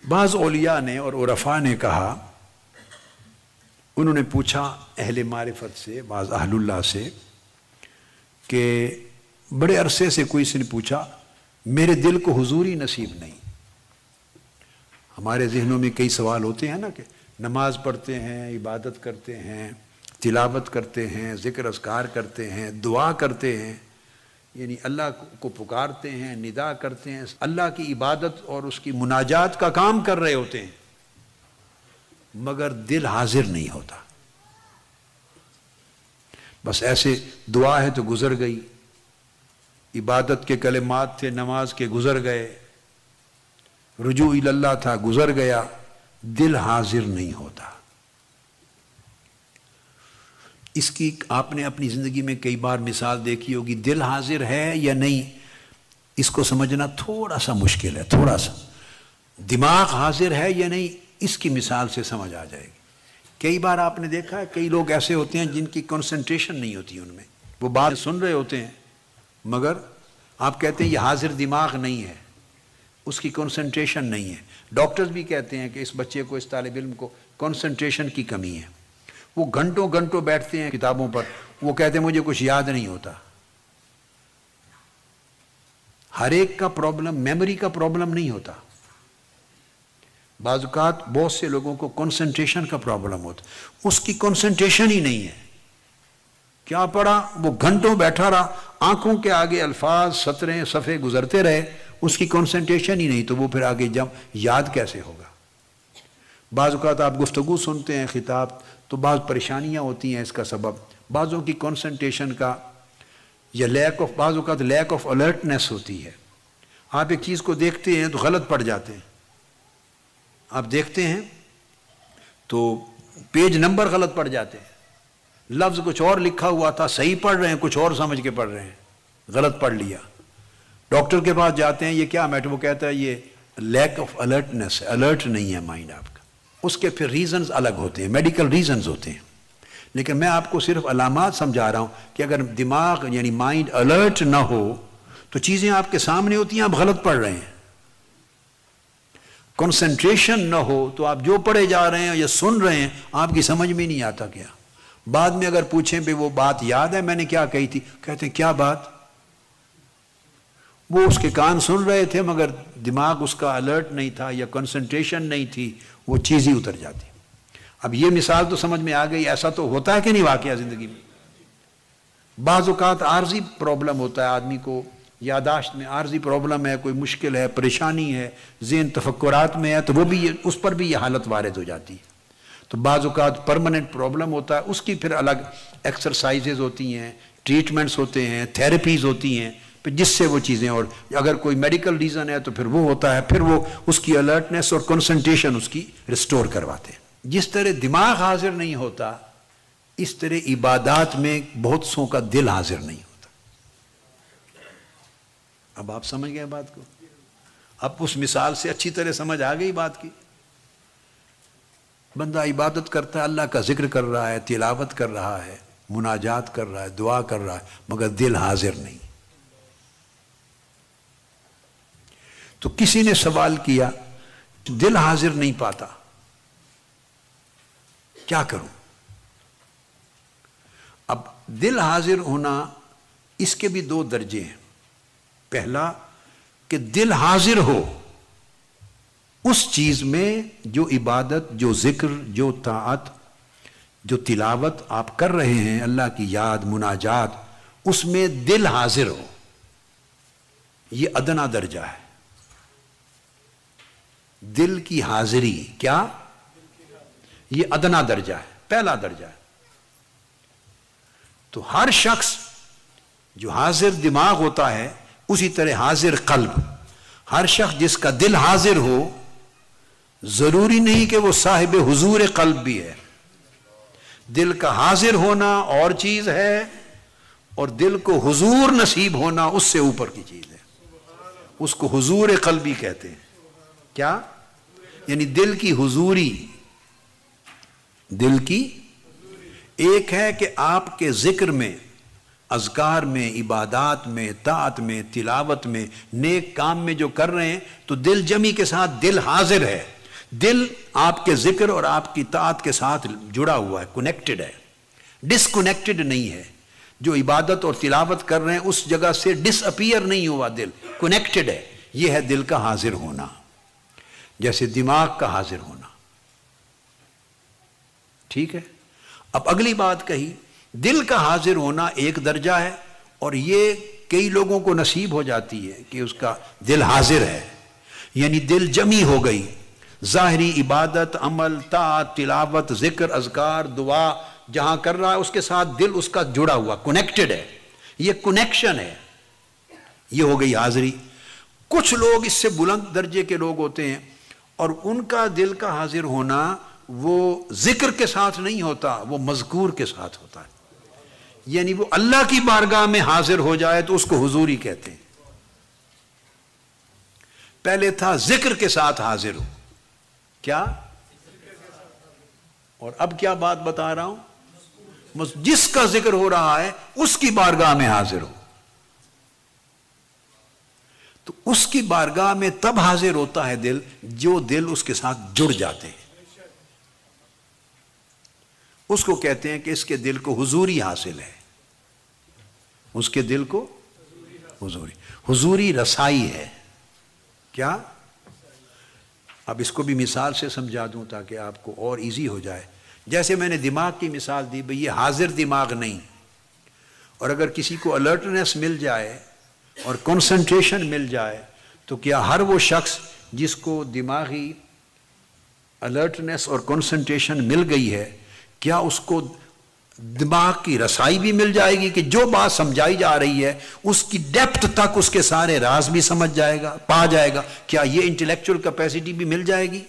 بعض اولیاء نے اور عرفاء نے کہا، انہوں نے پوچھا اہل معرفت سے، بعض اہل اللہ سے، کہ بڑے عرصے سے کوئی سے نے پوچھا میرے دل کو حضوری نصیب نہیں۔ ہمارے ذہنوں میں کئی سوال ہوتے ہیں نا، کہ نماز پڑھتے ہیں، عبادت کرتے ہیں، تلاوت کرتے ہیں، ذکر اذکار کرتے ہیں، دعا کرتے ہیں، یعنی اللہ کو پکارتے ہیں، ندا کرتے ہیں، اللہ کی عبادت اور اس کی مناجات کا کام کر رہے ہوتے ہیں، مگر دل حاضر نہیں ہوتا۔ بس ایسے دعا ہے تو گزر گئی، عبادت کے کلمات تھے نماز کے گزر گئے، رجوع اللہ تھا گزر گیا، دل حاضر نہیں ہوتا۔ اس کی آپ نے اپنی زندگی میں کئی بار مثال دیکھی ہوگی، دل حاضر ہے یا نہیں اس کو سمجھنا تھوڑا سا مشکل ہے، تھوڑا سا۔ دماغ حاضر ہے یا نہیں اس کی مثال سے سمجھ آ جائے گی۔ کئی بار آپ نے دیکھا ہے کئی لوگ ایسے ہوتے ہیں جن کی کنسنٹریشن نہیں ہوتی ان میں، وہ بات سن رہے ہوتے ہیں مگر آپ کہتے ہیں یہ حاضر دماغ نہیں ہے، اس کی کنسنٹریشن نہیں ہے۔ ڈاکٹرز بھی کہتے ہیں کہ اس بچے کو، اس طالب علم کو کنسنٹریشن کی کمی ہے، وہ گھنٹوں گھنٹوں بیٹھتے ہیں کتابوں پر، وہ کہتے ہیں مجھے کچھ یاد نہیں ہوتا۔ ہر ایک کا پرابلم میموری کا پرابلم نہیں ہوتا، بعض اوقات بہت سے لوگوں کو کنسنٹریشن کا پرابلم ہوتا، اس کی کنسنٹریشن ہی نہیں ہے۔ کیا پڑھا؟ وہ گھنٹوں بیٹھا رہا، آنکھوں کے آگے الفاظ سطریں صفحے گزرتے رہے، اس کی کنسنٹریشن ہی نہیں، تو وہ پھر آگے جب یاد کیسے ہوگا؟ بعض اوقات آپ گفتگو سنتے ہیں، خطاب، تو بعض پریشانیاں ہوتی ہیں اس کا سبب، بعضوں کی کنسنٹریشن کا یا بعض اوقات لیک آف الرٹنس ہوتی ہے۔ آپ ایک چیز کو دیکھتے ہیں تو غلط پڑ جاتے ہیں، آپ دیکھتے ہیں تو پیج نمبر غلط پڑ جاتے ہیں، لفظ کچھ اور لکھا ہوا تھا، صحیح پڑھ رہے ہیں، کچھ اور سمجھ کے پڑھ رہے ہیں، غلط پڑھ لیا۔ ڈاکٹر کے پاس جاتے ہیں، یہ کیا میٹر؟ وہ کہتا ہے یہ لیک آف الرٹنس ہے، الرٹ نہیں ہے مائنڈ آپ کا۔ اس کے پھر ریزنز الگ ہوتے ہیں، میڈیکل ریزنز ہوتے ہیں، لیکن میں آپ کو صرف علامات سمجھا رہا ہوں کہ اگر دماغ یعنی مائنڈ الرٹ نہ ہو تو چیزیں آپ کے سامنے ہوتی ہیں، آپ غلط پڑھ رہے ہیں۔ کنسنٹریشن نہ ہو تو آپ جو پڑھے جا رہے ہیں یا سن رہے ہیں آپ کی سمجھ میں نہیں آتا کیا۔ بعد میں اگر پوچھیں پہ وہ بات یاد ہے میں نے کیا کہی تھی، کہتے ہیں کیا بات؟ وہ اس کے کان سن رہے تھے مگر دماغ اس کا الرٹ نہیں تھا یا کنسنٹریشن نہیں تھی، وہ چیز ہی اتر جاتی۔ اب یہ مثال تو سمجھ میں آ گئی، ایسا تو ہوتا ہے کہ نہیں واقعہ زندگی میں؟ بعض اوقات عارضی پرابلم ہوتا ہے آدمی کو، یاداشت میں عارضی پرابلم ہے، کوئی مشکل ہے، پریشانی ہے، ذہن تفکرات میں ہے، تو وہ بھی اس پر بھی یہ حالت وارد ہو جاتی ہے۔ تو بعض اوقات پرماننٹ پرابلم ہوتا ہے، اس کی پھر الگ ایکسرسائزز ہوتی ہیں، ٹریٹمنٹس ہوتے ہیں، تھیراپیز ہوتی ہیں، پھر جس سے وہ چیزیں، اور اگر کوئی میڈیکل ریزن ہے تو پھر وہ ہوتا ہے، پھر وہ اس کی الرٹنس اور کنسنٹریشن اس کی ریسٹور کرواتے ہیں۔ جس طرح دماغ حاضر نہیں ہوتا، اس طرح عبادات میں بہت سوں کا دل حاضر نہیں ہوتا۔ اب آپ سمجھ گئے بات کو؟ اب اس مثال سے اچھی طرح سمجھ آ گئی بات کی۔ بندہ عبادت کرتا ہے، اللہ کا ذکر کر رہا ہے، تلاوت کر رہا ہے، مناجات کر رہا ہے، دعا کر رہا ہے، مگر دل حاضر نہیں۔ تو کسی نے سوال کیا دل حاضر نہیں پاتا، کیا کروں؟ اب دل حاضر ہونا اس کے بھی دو درجے ہیں۔ پہلا کہ دل حاضر ہو اس چیز میں جو عبادت، جو ذکر، جو طاعت، جو تلاوت آپ کر رہے ہیں، اللہ کی یاد، مناجات، اس میں دل حاضر ہو، یہ ادنا درجہ ہے۔ دل کی حاضری کیا؟ یہ ادنا درجہ ہے، پہلا درجہ ہے۔ تو ہر شخص جو حاضر دماغ ہوتا ہے اسی طرح حاضر قلب، ہر شخص جس کا دل حاضر ہو، ضروری نہیں کہ وہ صاحب حضور قلب بھی ہے۔ دل کا حاضر ہونا اور چیز ہے، اور دل کو حضور نصیب ہونا اس سے اوپر کی چیز ہے۔ اس کو حضور قلبی کہتے ہیں۔ کیا؟ یعنی دل کی حضوری۔ دل کی ایک ہے کہ آپ کے ذکر میں اذکار میں، عبادات میں، طاعت میں، تلاوت میں، نیک کام میں جو کر رہے ہیں تو دل جمی کے ساتھ دل حاضر ہے، دل آپ کے ذکر اور آپ کی طاعت کے ساتھ جڑا ہوا ہے، کنیکٹڈ ہے، ڈسکنیکٹڈ نہیں ہے۔ جو عبادت اور تلاوت کر رہے ہیں اس جگہ سے ڈس اپیئر نہیں ہوا، دل کنیکٹڈ ہے۔ یہ ہے دل کا حاضر ہونا، جیسے دماغ کا حاضر ہونا۔ ٹھیک ہے؟ اب اگلی بات کہی، دل کا حاضر ہونا ایک درجہ ہے، اور یہ کئی لوگوں کو نصیب ہو جاتی ہے کہ اس کا دل حاضر ہے، یعنی دل جمی ہو گئی، ظاہری عبادت، عمل، طاعت، تلاوت، ذکر، اذکار، دعا جہاں کر رہا ہے اس کے ساتھ دل اس کا جڑا ہوا، کنیکٹڈ ہے، یہ کنیکشن ہے، یہ ہو گئی حاضری۔ کچھ لوگ اس سے بلند درجے کے لوگ ہوتے ہیں اور ان کا دل کا حاضر ہونا وہ ذکر کے ساتھ نہیں ہوتا، وہ مذکور کے ساتھ ہوتا ہے، یعنی وہ اللہ کی بارگاہ میں حاضر ہو جائے تو اس کو حضوری کہتے ہیں۔ پہلے تھا ذکر کے ساتھ حاضر ہو، کیا؟ اور اب کیا بات بتا رہا ہوں؟ جس کا ذکر ہو رہا ہے اس کی بارگاہ میں حاضر ہو، تو اس کی بارگاہ میں تب حاضر ہوتا ہے دل جو دل اس کے ساتھ جڑ جاتے ہیں، اس کو کہتے ہیں کہ اس کے دل کو حضوری حاصل ہے، اس کے دل کو حضوری رسائی ہے۔ کیا؟ اب اس کو بھی مثال سے سمجھا دوں تاکہ آپ کو اور ایزی ہو جائے۔ جیسے میں نے دماغ کی مثال دی، بھئی یہ حاضر دماغ نہیں، اور اگر کسی کو الرٹنس مل جائے اور کنسنٹریشن مل جائے تو کیا ہر وہ شخص جس کو دماغی الرٹنس اور کنسنٹریشن مل گئی ہے، کیا اس کو دماغ کی رسائی بھی مل جائے گی کہ جو بات سمجھائی جا رہی ہے اس کی ڈیپتھ تک اس کے سارے راز بھی سمجھ جائے گا، پا جائے گا؟ کیا یہ انٹلیکچوئل کیپیسٹی بھی مل جائے گی؟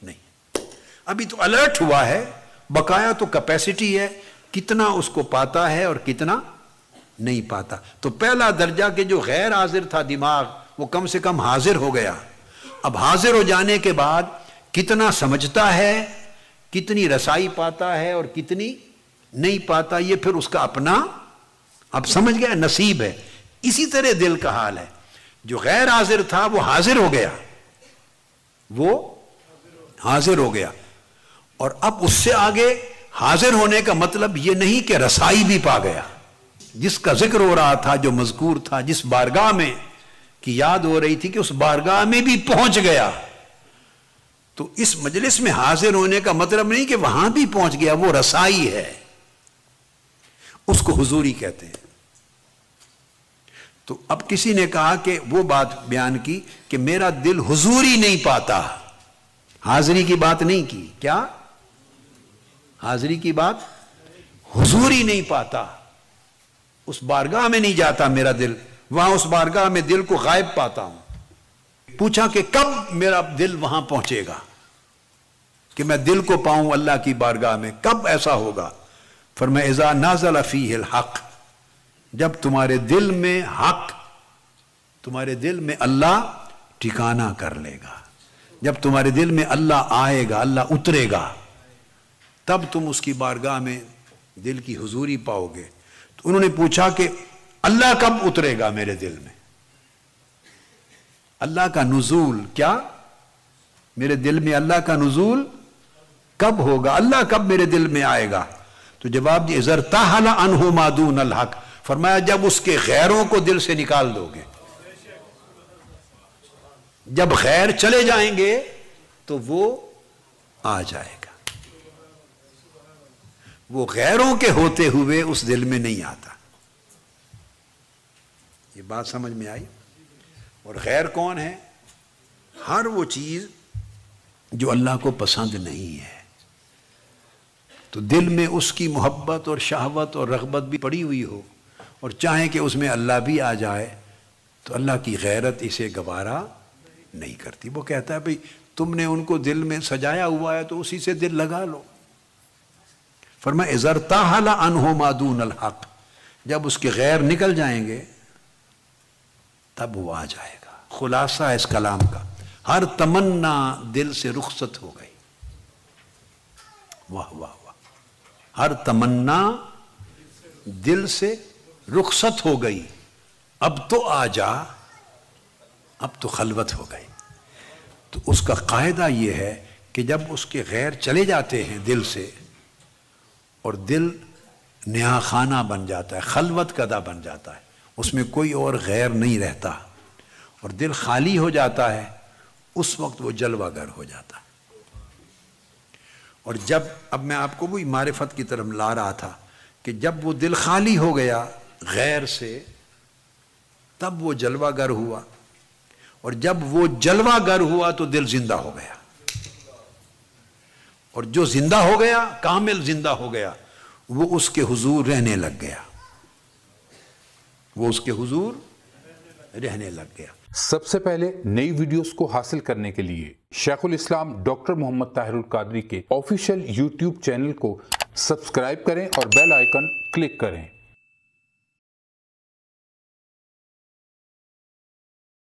نہیں، ابھی تو الرٹ ہوا ہے، بقایا تو کیپیسٹی ہے، کتنا اس کو پاتا ہے اور کتنا نہیں پاتا۔ تو پہلا درجہ کہ جو غیر حاضر تھا دماغ، وہ کم سے کم حاضر ہو گیا۔ اب حاضر ہو جانے کے بعد کتنا سمجھتا ہے، کتنی رسائی پاتا ہے اور کتنی نہیں پاتا، یہ پھر اس کا اپنا، اب سمجھ گیا، نصیب ہے۔ اسی طرح دل کا حال ہے، جو غیر حاضر تھا وہ حاضر ہو گیا، وہ حاضر ہو گیا، اور اب اس سے آگے حاضر ہونے کا مطلب یہ نہیں کہ رسائی بھی پا گیا، جس کا ذکر ہو رہا تھا، جو مذکور تھا، جس بارگاہ میں کی یاد ہو رہی تھی کہ اس بارگاہ میں بھی پہنچ گیا۔ تو اس مجلس میں حاضر ہونے کا مطلب نہیں کہ وہاں بھی پہنچ گیا، وہ رسائی ہے، اس کو حضوری کہتے ہیں۔ تو اب کسی نے کہا کہ وہ بات بیان کی کہ میرا دل حضوری نہیں پاتا، حاضری کی بات نہیں کی، کیا؟ حاضری کی بات، حضوری نہیں پاتا، اس بارگاہ میں نہیں جاتا میرا دل، وہاں اس بارگاہ میں دل کو غائب پاتا ہوں۔ پوچھا کہ کب میرا دل وہاں پہنچے گا کہ میں دل کو پاؤں اللہ کی بارگاہ میں، کب ایسا ہوگا؟ فرمایا اذا نازل فیہ الحق، جب تمہارے دل میں حق، تمہارے دل میں اللہ ٹھکانہ کر لے گا، جب تمہارے دل میں اللہ آئے گا، اللہ اترے گا، تب تم اس کی بارگاہ میں دل کی حضوری پاؤ گے۔ تو انہوں نے پوچھا کہ اللہ کب اترے گا میرے دل میں؟ اللہ کا نزول، کیا میرے دل میں اللہ کا نزول کب ہوگا؟ اللہ کب میرے دل میں آئے گا؟ تو جواب دی اذا ارتحل عنہ ما دون الحق، فرمایا جب اس کے غیروں کو دل سے نکال دو گے، جب غیر چلے جائیں گے تو وہ آ جائے گا، وہ غیروں کے ہوتے ہوئے اس دل میں نہیں آتا۔ یہ بات سمجھ میں آئی؟ اور غیر کون ہے؟ ہر وہ چیز جو اللہ کو پسند نہیں ہے، تو دل میں اس کی محبت اور شہوت اور رغبت بھی پڑی ہوئی ہو اور چاہیں کہ اس میں اللہ بھی آ جائے، تو اللہ کی غیرت اسے گوارا نہیں کرتی۔ وہ کہتا ہے بھئی تم نے ان کو دل میں سجایا ہوا ہے تو اسی سے دل لگا لو۔ فرمایا اذا ارتحل عنہ ما دون الحق، جب اس کے غیر نکل جائیں گے تب وہ آ جائے گا۔ خلاصہ ہے اس کلام کا، ہر تمنا دل سے رخصت ہو گئی۔ واہ واہ واہ، ہر تمنا دل سے رخصت ہو گئی، اب تو آ جا، اب تو خلوت ہو گئی۔ تو اس کا قاعدہ یہ ہے کہ جب اس کے غیر چلے جاتے ہیں دل سے، اور دل نیا خانہ بن جاتا ہے، خلوت کدہ بن جاتا ہے، اس میں کوئی اور غیر نہیں رہتا، اور دل خالی ہو جاتا ہے، اس وقت وہ جلوہ گر ہو جاتا ہے۔ اور جب، اب میں آپ کو وہی معرفت کی طرف لا رہا تھا کہ جب وہ دل خالی ہو گیا غیر سے، تب وہ جلوہ گر ہوا، اور جب وہ جلوہ گر ہوا تو دل زندہ ہو گیا، اور جو زندہ ہو گیا، کامل زندہ ہو گیا، وہ اس کے حضور رہنے لگ گیا، وہ اس کے حضور رہنے لگ گیا۔ سب سے پہلے نئی ویڈیوز کو حاصل کرنے کے لیے شیخ الاسلام ڈاکٹر محمد طاہر القادری کے آفیشیل یوٹیوب چینل کو سبسکرائب کریں اور بیل آئیکن کلک کریں۔